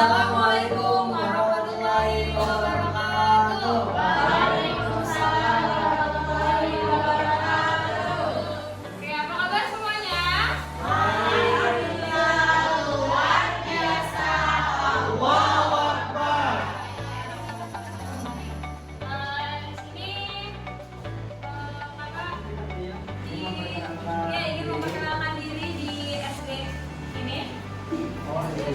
Assalamualaikum warahmatullahi wabarakatuh. Waalaikumsalam warahmatullahi wabarakatuh. Oke, apa kabar semuanya? Alhamdulillah, luar biasa. Allahu Akbar. Di sini kakak ingin memperkenalkan diri di SD ini.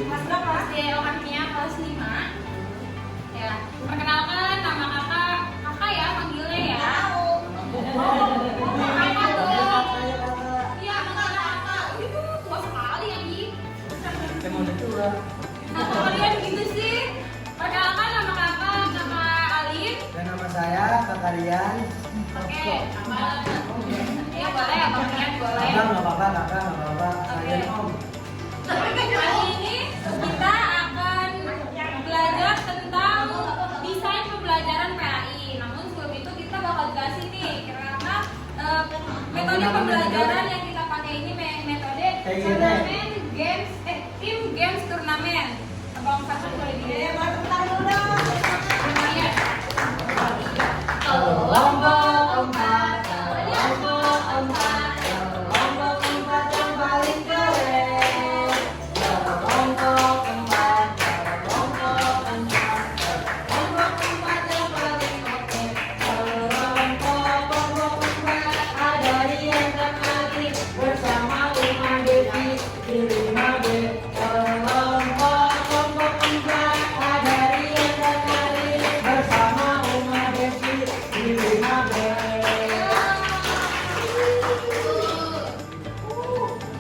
Mas berapa? SD Okarnia kelas 5. Ya, perkenalkan nama kakak ya, panggilnya ya. Kakak tuh. Iya, nama kakak. Itu tua sekali ya, Gi. Kenapa kalian gitu sih? Perkenalkan nama kakak Alif. Dan nama saya Kakak Rian. Oke, ya boleh ya, Bang Rian boleh. Abang nggak apa-apa, kakak nggak apa-apa. Saya Om. Hari ini kita akan belajar tentang desain pembelajaran PAI. Namun sebelum itu kita bakal jelasin nih, karena metode pembelajaran yang kita pakai ini metode turnamen games, tim games turnamen. Abang Fatul boleh di kelompok empat, kelompok empat, kelompok empat yang paling keren. Kelompok empat, kelompok empat, kelompok empat yang paling oke. Kelompok empat ada Rian dan Alif bersama Uma Devi di 5B. Kelompok empat ada Rian dan Alif bersama Uma Devi di 5B.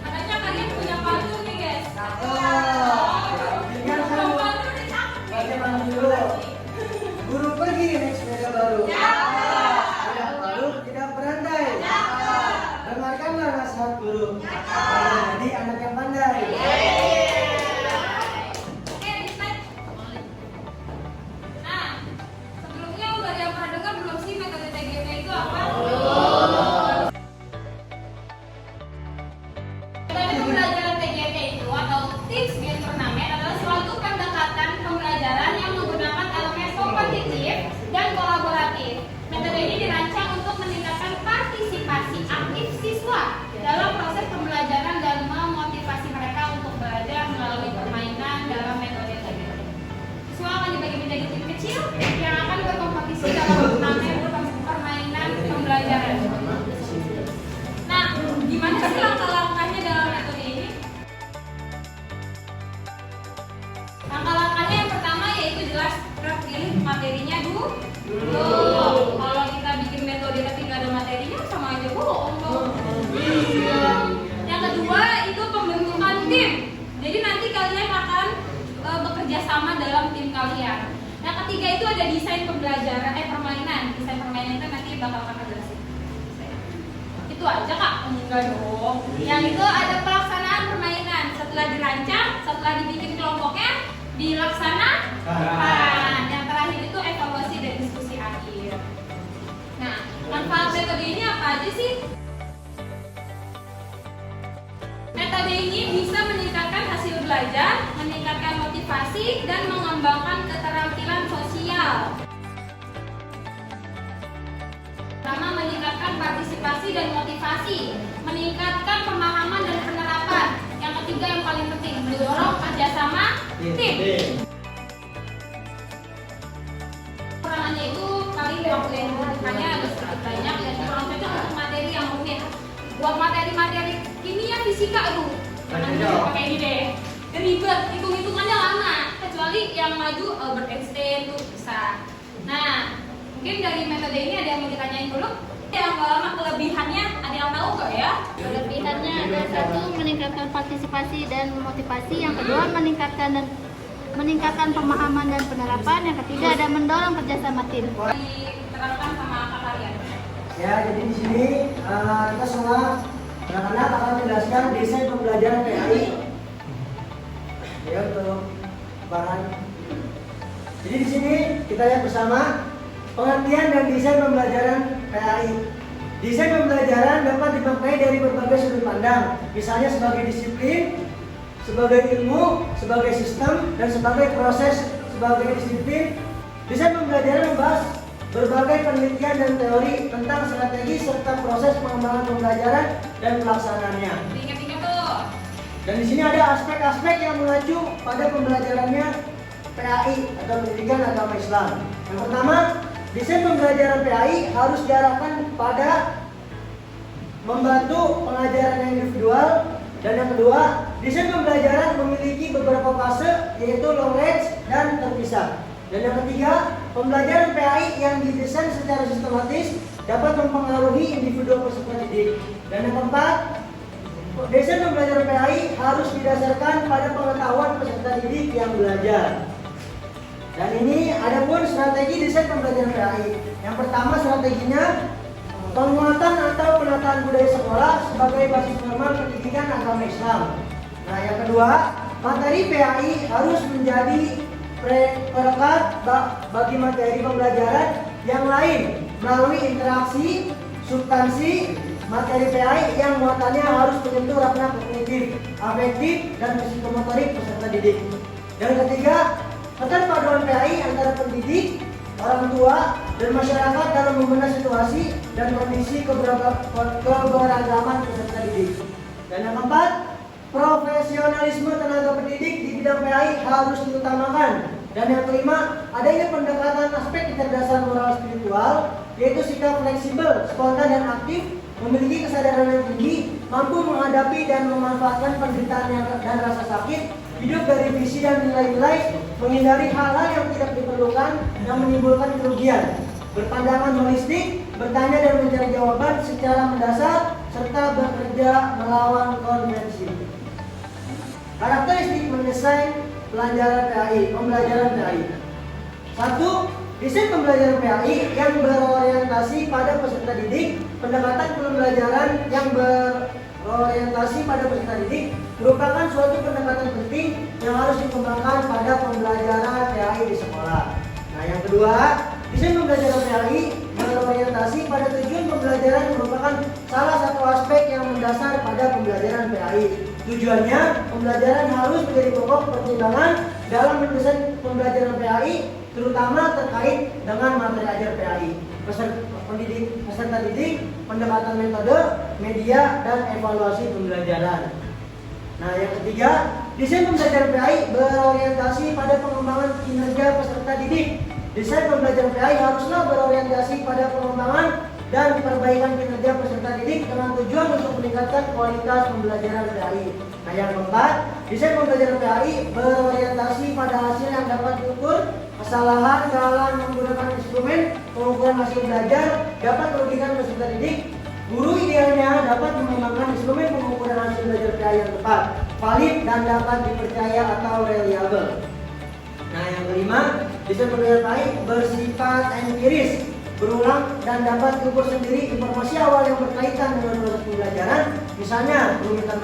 Katanya kalian punya pantun nih guys. Bagaimana dulu? Guru pergi naik sepeda baru. Tidak baru, tidak berandai. Dengarkanlah nasihat guru. Jadi anak yang pandai. Oke, next. Nah, sebelumnya udah ada yang pernah dengar belum sih metode TGP itu apa? Metode pembelajaran TGP itu atau Tips Game Turnamen adalah suatu pendekatan pembelajaran yang menggunakan elemen kompetitif dan kolaboratif. Metode ini dirancang untuk meningkatkan partisipasi aktif siswa dalam proses pembelajaran dan memotivasi mereka untuk belajar melalui permainan dalam metode TGP. Siswa akan dibagi menjadi tim kecil yang akan berkompetisi dalam turnamen permainan pembelajaran. Nah, gimana sih langkah-langkahnya dalam metode ini? Langkah-langkahnya yang pertama yaitu jelas pilih materinya dulu. Kalau kita bikin metode tapi nggak ada materinya sama aja bohong dong. Yang kedua itu pembentukan tim. Jadi nanti kalian akan bekerja sama dalam tim kalian. Yang ketiga itu ada desain pembelajaran permainan. Desain permainan itu nanti bakal kakak jelasin. Itu aja kak? Enggak dong. Yang itu ada pelaksanaan permainan. Setelah dirancang, setelah dibikin kelompoknya, dilaksanakan. Yang terakhir itu evaluasi dan diskusi akhir. Nah, manfaat metode ini apa aja sih? Metode ini bisa meningkatkan hasil belajar, meningkatkan motivasi, dan mengembangkan keterampilan sosial. Pertama, meningkatkan partisipasi dan motivasi, meningkatkan pemahaman dan penerapan. Yang ketiga yang paling penting, mendorong kerjasama tim. Kekurangannya itu paling hanya ada sedikit banyak dan kurang cocok untuk materi yang rumit. Buat materi-materi kimia, fisika, aduh, jangan pakai ini deh. Ribet, hitung-hitungannya lama. Kecuali yang maju Albert Einstein tuh bisa. Nah, mungkin dari metode ini ada yang mau ditanyain dulu? Yang lama kelebihannya ada yang tahu nggak ya? Kelebihannya ada satu, meningkatkan partisipasi dan motivasi. Yang kedua, meningkatkan pemahaman dan penerapan. Yang ketiga, ada mendorong kerjasama tim. Diterapkan sama kakak kalian. Ya, jadi di sini kita semua anak-anak akan menjelaskan desain pembelajaran PAI. Ya, untuk bahan. Jadi di sini kita lihat bersama pengertian dan desain pembelajaran PAI. Desain pembelajaran dapat dimaknai dari berbagai sudut pandang, misalnya sebagai disiplin, sebagai ilmu, sebagai sistem, dan sebagai proses, sebagai disiplin. Desain pembelajaran membahas berbagai penelitian dan teori tentang strategi serta proses pengembangan pembelajaran dan pelaksanaannya. Ingat-ingat tuh. Dan di sini ada aspek-aspek yang mengacu pada pembelajarannya PAI atau Pendidikan Agama Islam. Yang pertama, desain pembelajaran PAI harus diarahkan pada membantu pengajaran yang individual. Dan yang kedua, desain pembelajaran memiliki beberapa fase, yaitu long range dan terpisah. Dan yang ketiga, pembelajaran PAI yang didesain secara sistematis dapat mempengaruhi individu peserta didik. Dan yang keempat, desain pembelajaran PAI harus didasarkan pada pengetahuan peserta didik yang belajar. Dan ini ada pun strategi desain pembelajaran PAI. Yang pertama, strateginya penguatan atau penataan budaya sekolah sebagai basis formal pendidikan agama Islam. Nah, yang kedua, materi PAI harus menjadi perekat bagi materi pembelajaran yang lain melalui interaksi, substansi, materi PAI yang muatannya harus menyentuh ranah kognitif, afektif, dan psikomotorik peserta didik. Dan ketiga, keterpaduan PAI antara pendidik, orang tua, dan masyarakat dalam membenahi situasi dan kondisi keberagaman peserta didik. Dan yang keempat, profesionalisme tenaga pendidik di bidang PAI harus diutamakan. Dan yang kelima, adanya pendekatan aspek kecerdasan moral spiritual, yaitu sikap fleksibel, spontan, dan aktif, memiliki kesadaran yang tinggi, mampu menghadapi dan memanfaatkan penderitaan dan rasa sakit, hidup dari visi dan nilai-nilai, menghindari hal-hal yang tidak diperlukan yang menimbulkan kerugian, berpandangan holistik, bertanya dan mencari jawaban secara mendasar, serta bekerja melawan konvensi. Karakteristik mendesain pembelajaran PAI. 1. Desain pembelajaran PAI yang berorientasi pada peserta didik. Pendekatan pembelajaran yang berorientasi pada peserta didik merupakan suatu pendekatan penting yang harus dikembangkan pada pembelajaran PAI di sekolah. Nah, yang kedua, desain pembelajaran PAI berorientasi pada tujuan pembelajaran merupakan salah satu aspek yang mendasar pada pembelajaran PAI. Tujuannya, pembelajaran harus menjadi pokok pertimbangan dalam mendesain pembelajaran PAI, terutama terkait dengan materi ajar PAI, peserta didik, pendekatan metode, media, dan evaluasi pembelajaran. Nah, yang ketiga, desain pembelajaran PAI berorientasi pada pengembangan kinerja peserta didik. Desain pembelajaran PAI haruslah berorientasi pada pengembangan dan perbaikan kinerja peserta didik dengan tujuan untuk meningkatkan kualitas pembelajaran PAI. Nah, yang keempat, desain pembelajaran PAI berorientasi pada hasil yang dapat diukur. Kesalahan dalam menggunakan instrumen pengukuran hasil belajar dapat merugikan peserta didik. Guru idealnya dapat mengembangkan instrumen pengukuran hasil belajar PAI yang tepat, valid, dan dapat dipercaya atau reliable. Nah, yang kelima, desain pembelajaran PAI bersifat empiris, berulang, dan dapat diukur sendiri informasi awal yang berkaitan dengan proses pembelajaran, misalnya kerumitan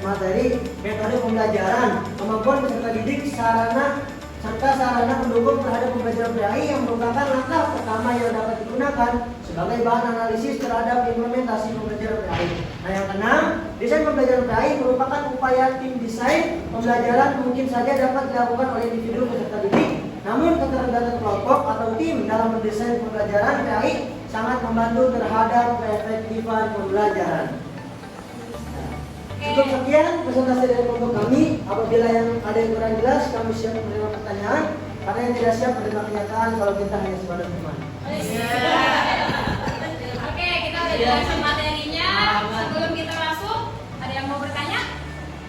materi, metode pembelajaran, kemampuan peserta didik, serta sarana pendukung terhadap pembelajaran PAI yang merupakan langkah pertama yang dapat digunakan sebagai bahan analisis terhadap implementasi pembelajaran PAI. Nah, yang keenam, desain pembelajaran PAI merupakan upaya tim desain pembelajaran mungkin saja dapat dilakukan oleh individu peserta didik. Namun keterlibatan kelompok atau tim dalam mendesain pembelajaran PAI sangat membantu terhadap keefektifan pembelajaran. Cukup sekian presentasi dari kelompok kami. Apabila yang ada yang kurang jelas, kami siap menerima pertanyaan. Karena yang tidak siap menerima kenyataan kalau kita hanya sebatas teman. Oke, kita udah jelasin materinya. Sebelum kita masuk, ada yang mau bertanya?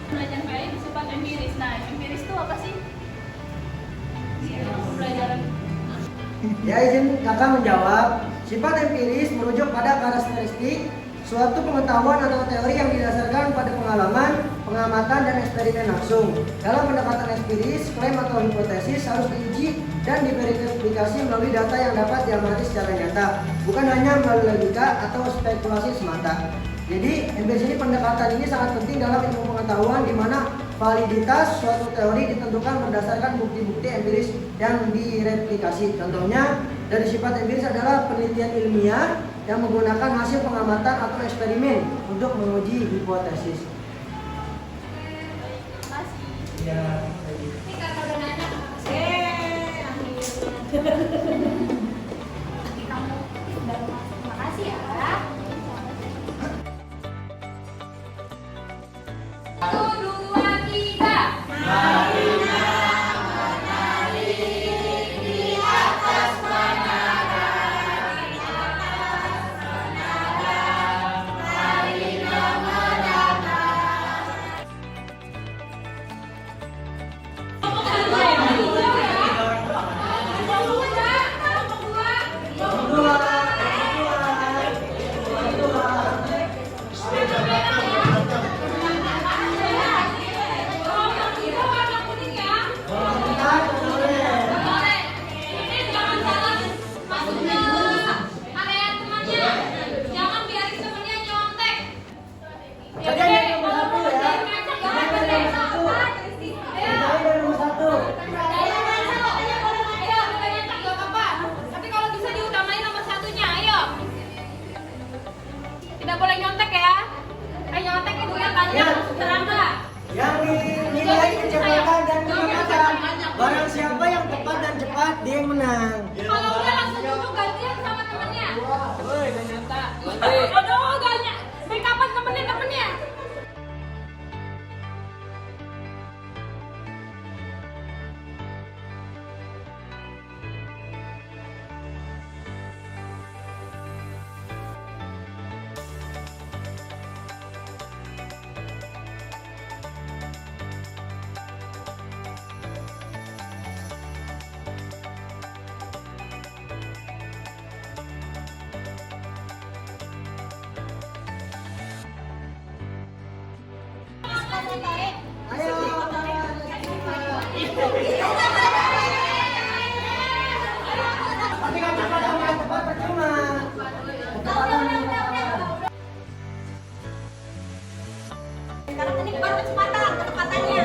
Pembelajaran PAI bersifat empiris. Nah, empiris itu apa sih? Pembelajaran. Ya, izin kakak menjawab. Sifat empiris merujuk pada karakteristik suatu pengetahuan atau teori yang didasarkan pada pengalaman, pengamatan, dan eksperimen langsung. Dalam pendekatan empiris, klaim atau hipotesis harus diuji dan diverifikasi melalui data yang dapat diamati secara nyata, bukan hanya melalui logika atau spekulasi semata. Jadi, empiris ini pendekatan ini sangat penting dalam ilmu pengetahuan di mana validitas suatu teori ditentukan berdasarkan bukti-bukti empiris yang direplikasi. Contohnya, dari sifat empiris adalah penelitian ilmiah yang menggunakan hasil pengamatan atau eksperimen untuk menguji hipotesis. Ya. Ini karena udah nanya. Nanti kamu baru masuk. Makasih ya. 1, 2, 3. Tidak boleh nyontek ya. Nyontek ibu ya tanya masuk neraka. Yang dinilai kecepatan dan kecepatan. Barang siapa yang tepat dan cepat dia yang menang. Kalau udah langsung duduk gantian sama temennya. Woi, gak nyata. Aduh, gak make upan temennya. Ayo. Tapi kan cepat sama yang tepat percuma. Kecepatan yang tepat. Sekarang ini bukan kecepatan, kecepatannya.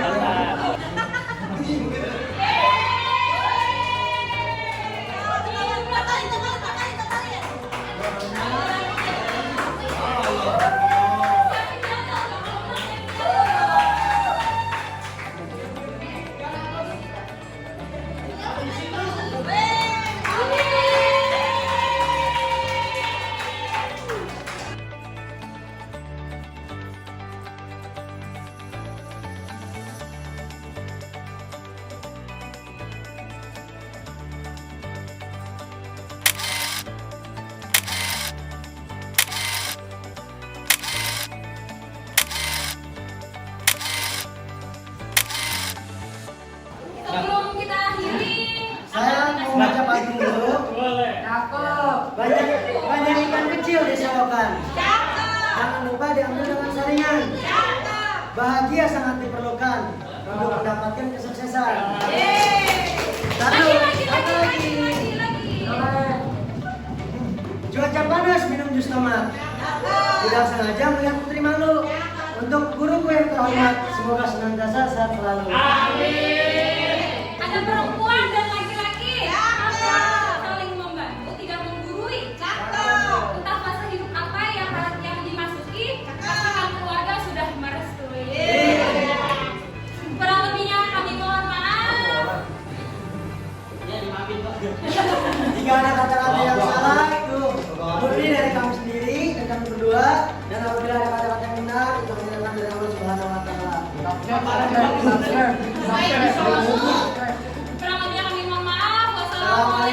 Sebelum kita akhiri, Saya mau baca pantun dulu. Boleh. Banyak ikan kecil di selokan. Jangan lupa diambil dengan saringan. Bahagia sangat diperlukan untuk mendapatkan kesuksesan. Satu lagi. Cuaca panas, minum jus tomat. Tidak sengaja melihat putri malu. Untuk guruku yang terhormat, semoga senantiasa sehat selalu. ada perempuan dan laki-laki. Saling membantu, tidak menggurui. Entah fase hidup apa yang dimasuki, pasangan keluarga sudah merestui. Kurang lebihnya kami mohon maaf. Jika ada kata-kata yang salah itu murni dari kami sendiri dan kami berdua, dan apabila ada kata-kata yang benar itu menyenangkan dari Allah Subhanahu Wa Taala. Kurang lebihnya kami mohon maaf. Wassalamualaikum.